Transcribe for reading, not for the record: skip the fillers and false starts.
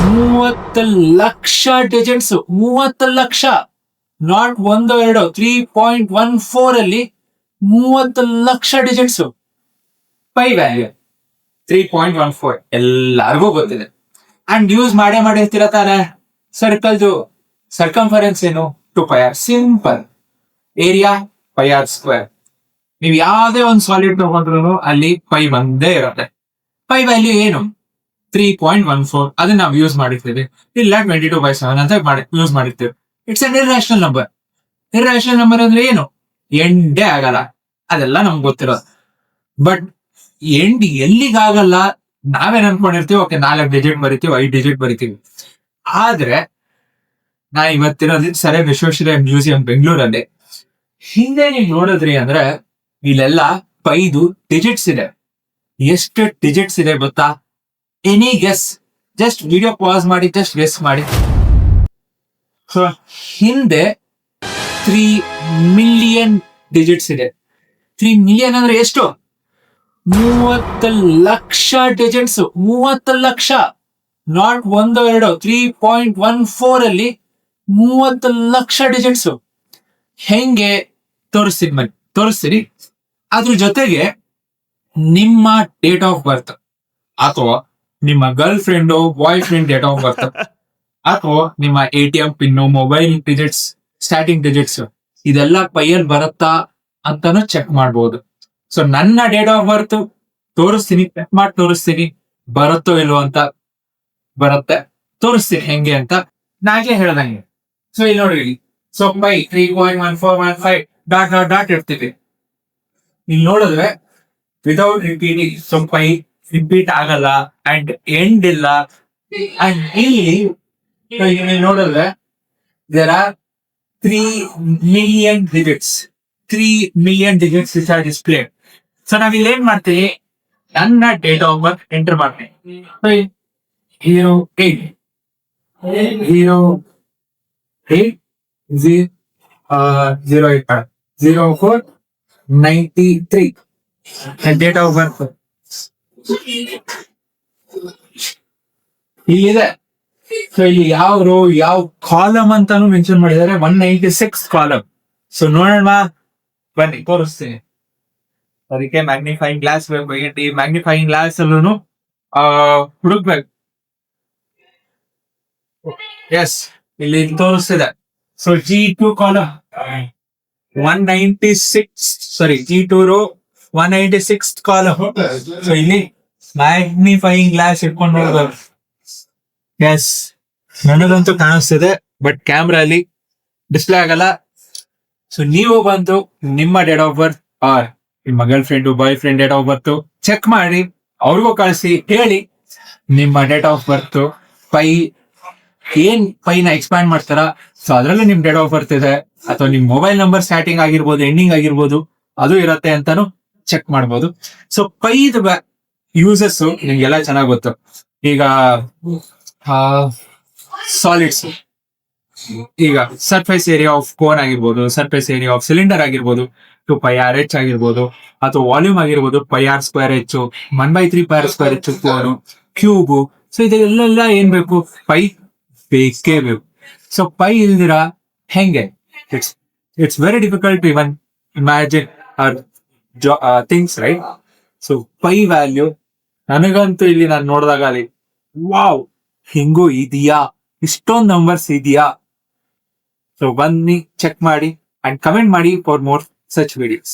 30 lakh digits, 30 lakh, not ಒಂದು ಎರಡು. 3.14 ಅಲ್ಲಿ 30 ಲಕ್ಷ ಡಿಜಿಟ್ಸ್. ಪೈ ವ್ಯಾಲ್ಯೂ 3.14 ಎಲ್ಲಾರ್ಗೂ ಗೊತ್ತಿದೆ. ಅಂಡ್ ಯೂಸ್ ಮಾಡೇ ಮಾಡಿರ್ತೀರ ತಾನೆ. ಸರ್ಕಲ್ದು ಸರ್ಕಂಫರೆನ್ಸ್ ಏನು? 2πr. ಸಿಂಪಲ್. Area πr². ನೀವು ಯಾವ್ದೇ ಒಂದು ಸಾಲಿಡ್ ತಗೊಂಡ್ರು ಅಲ್ಲಿ ಪೈ ಬಂದೇ ಇರುತ್ತೆ. ಪೈ ವ್ಯಾಲ್ಯೂ ಏನು? 3.14. ಅದನ್ನ ನಾವು ಯೂಸ್ ಮಾಡಿರ್ತೀವಿ. ಇಲ್ಲ 22/7 ಅಂತ ಯೂಸ್ ಮಾಡಿರ್ತೀವಿ. It's an irrational number. Irrational number ಅಂದ್ರೆ ಏನು? ಎಂಡೇ ಆಗಲ್ಲ. ಅದೆಲ್ಲ ನಮ್ಗೆ ಗೊತ್ತಿರೋದು. ಬಟ್ ಎಂಡ್ ಎಲ್ಲಿಗಾಗಲ್ಲ ನಾವೇನ್ ಅನ್ಕೊಂಡಿರ್ತೀವಿ, ಓಕೆ 4 ಡಿಜಿಟ್ ಬರಿತೀವಿ, 5 ಡಿಜಿಟ್ ಬರಿತೀವಿ. ಆದ್ರೆ ನಾ ಇವತ್ತಿರೋದು ಸರ್ ವಿಶ್ವೇಶ್ವರಯ್ಯ ಮ್ಯೂಸಿಯಂ ಬೆಂಗಳೂರಲ್ಲಿ. ಹಿಂದೆ ನೀವು ನೋಡಿದ್ರಿ ಅಂದ್ರೆ ಇಲ್ಲೆಲ್ಲ ಪೈದು ಡಿಜಿಟ್ಸ್ ಇದೆ. ಎಷ್ಟು ಡಿಜಿಟ್ಸ್ ಇದೆ ಗೊತ್ತಾ? Any guess? Just video pause ಮಾಡಿ ಜಸ್ಟ್ ಗೆಸ್ ಮಾಡಿ. ಸೊ ಹಿಂದೆ 3 ಮಿಲಿಯನ್ ಡಿಜಿಟ್ಸ್ ಇದೆ. 3 ಮಿಲಿಯನ್ ಅಂದ್ರೆ ಎಷ್ಟು? 30 ಲಕ್ಷ ಡಿಜಿಟ್ಸ್. 30 ಲಕ್ಷ, ನಾಟ್ ಒಂದು ಎರಡು. 3.14 ಅಲ್ಲಿ 30 ಲಕ್ಷ ಡಿಜಿಟ್ಸ್. ಹೆಂಗೆ ತೋರಿಸ್ತೀನಿ. ಅದ್ರ ಜೊತೆಗೆ ನಿಮ್ಮ ಡೇಟ್ ಆಫ್ ಬರ್ತ್ ಅಥವಾ ನಿಮ್ಮ girlfriend boyfriend date of birth ಅಥವಾ ನಿಮ್ಮ ATM pin, mobile digits, starting digits ಇದೆಲ್ಲ ಪೈಯಲ್ಲಿ ಬರುತ್ತಾ ಅಂತಾನು ಚೆಕ್ ಮಾಡಬಹುದು. ಸೊ ನನ್ನ ಡೇಟ್ ಆಫ್ ಬರ್ತ್ ತೋರಿಸ್ತೀನಿ, ಚೆಕ್ ಮಾಡಿ ತೋರಿಸ್ತೀನಿ ಬರುತ್ತೋ ಇಲ್ವೋ ಅಂತ. ಬರುತ್ತೆ, ತೋರಿಸ್ತೀನಿ ಹೆಂಗೆ ಅಂತ. ನಾಗೆ ಹೇಳ್ದಂಗೆ. ಸೊ ಇಲ್ಲಿ ನೋಡಿ, ಸೊ ಪೈ 3.1415 ಡಾಟ್ ಇರ್ತೀವಿ. ಇಲ್ಲಿ ನೋಡಿದ್ರೆ without repeating, so pi repeat ಆಗಲ್ಲ ಅಂಡ್ ಎಂಡ್ ಇಲ್ಲ. ಅಂಡ್ ಇಲ್ಲಿ ನೋಡಿದ್ರೆ there are 3 million digits. 3 million digits which are displayed. So ನಾವ್ ಇಲ್ಲಿ ಏನ್ ಮಾಡ್ತೀವಿ, ನನ್ನ ಡೇಟ್ ಆಫ್ ಬರ್ತ್ ಎಂಟರ್ ಮಾಡ್ತೀನಿ. 08 0493 ಡೇಟ್ ಆಫ್ ಬರ್ತ್ ಇಲ್ಲಿದೆ. ಸೊ ಇಲ್ಲಿ ಯಾವ ರೋ ಯಾವ ಕಾಲಮ್ ಅಂತಾನು ಮೆನ್ಷನ್ ಮಾಡಿದ್ದಾರೆ. 196 ಕಾಲಮ್. ಸೊ ನೋಡೋಣ ಬನ್ನಿ ತೋರಿಸ್ತೀನಿ. ಅದಕ್ಕೆ ಮ್ಯಾಗ್ನಿಫೈಯಿಂಗ್ ಗ್ಲಾಸ್ ಬೇಕು. ಈ ಮ್ಯಾಗ್ನಿಫೈಯಿಂಗ್ ಗ್ಲಾಸ್ ಅಲ್ಲೂ ಹುಡುಕ್ಬೇಕು. ಎಸ್, ಇಲ್ಲಿ ತೋರಿಸ್ತಿದೆ. So G2 column 196, sorry G2 row 196 column. So ಇಲ್ಲಿ ಮ್ಯಾಗ್ನಿಫೈಯಿಂಗ್ ಗ್ಲಾಸ್ ಇಟ್ಕೊಂಡು ನೋಡ್ಬೇಕು. ಎಸ್, ನನಗಂತೂ ಕಾಣಿಸ್ತಿದೆ, ಬಟ್ ಕ್ಯಾಮ್ರಾ ಅಲ್ಲಿ ಡಿಸ್ಪ್ಲೇ ಆಗಲ್ಲ. ಸೊ ನೀವು ಬಂದು ನಿಮ್ಮ ಡೇಟ್ ಆಫ್ ಬರ್ತ್ ಆರ್ ನಿಮ್ಮ girlfriend boyfriend date of birth check ಮಾಡಿ ಅವ್ರಿಗೂ ಕಳಿಸಿ, ಹೇಳಿ ನಿಮ್ಮ ಡೇಟ್ ಆಫ್ ಬರ್ತ್ ಪೈನ ಎಕ್ಸ್ಪ್ಯಾಂಡ್ ಮಾಡ್ತಾರ. ಸೊ ಅದ್ರಲ್ಲಿ ನಿಮ್ ಡೇಟ್ ಆಫ್ ಬರ್ತ್ ಇದೆ ಅಥವಾ ನಿಮ್ ಮೊಬೈಲ್ ನಂಬರ್ ಸ್ಟಾರ್ಟಿಂಗ್ ಆಗಿರ್ಬೋದು, ಎಂಡಿಂಗ್ ಆಗಿರ್ಬೋದು, ಅದು ಇರತ್ತೆ ಅಂತಾನು ಚೆಕ್ ಮಾಡ್ಬೋದು. ಸೊ ಪೈದ ಯೂಸಸ್ ನಿಮ್ಗೆಲ್ಲ ಚೆನ್ನಾಗ್ ಗೊತ್ತು. ಈಗ ಸಾಲಿಡ್ಸ್, ಈಗ ಸರ್ಫೇಸ್ ಏರಿಯಾ ಆಫ್ ಕೋನ್ ಆಗಿರ್ಬೋದು, ಸರ್ಫೇಸ್ ಏರಿಯಾ ಆಫ್ ಸಿಲಿಂಡರ್ ಆಗಿರ್ಬೋದು 2πrh ಆಗಿರ್ಬೋದು, ಅಥವಾ ವಾಲ್ಯೂಮ್ ಆಗಿರ್ಬೋದು πr²h, 1/3 πr²h ಕೋನು, ಕ್ಯೂಬು. ಸೊ ಇದೆಲ್ಲ ಏನ್ ಬೇಕು? ಪೈ ಬೇಕೇ ಬೇಕು. ಸೊ ಪೈ ಇಲ್ದಿರ ಹೆಂಗೆ? It's very difficult to even imagine things, right? So pi value ನನಗಂತೂ ಇಲ್ಲಿ ನಾನು ನೋಡಿದಾಗ ಅಲ್ಲಿ ವಾವ್, ಹಿಂಗೂ ಇದೆಯಾ, ಇಷ್ಟೊಂದು ನಂಬರ್ಸ್ ಇದೆಯಾ? ಸೊ ಬನ್ನಿ ಚೆಕ್ ಮಾಡಿ ಅಂಡ್ ಕಮೆಂಟ್ ಮಾಡಿ ಫಾರ್ ಮೋರ್ such videos.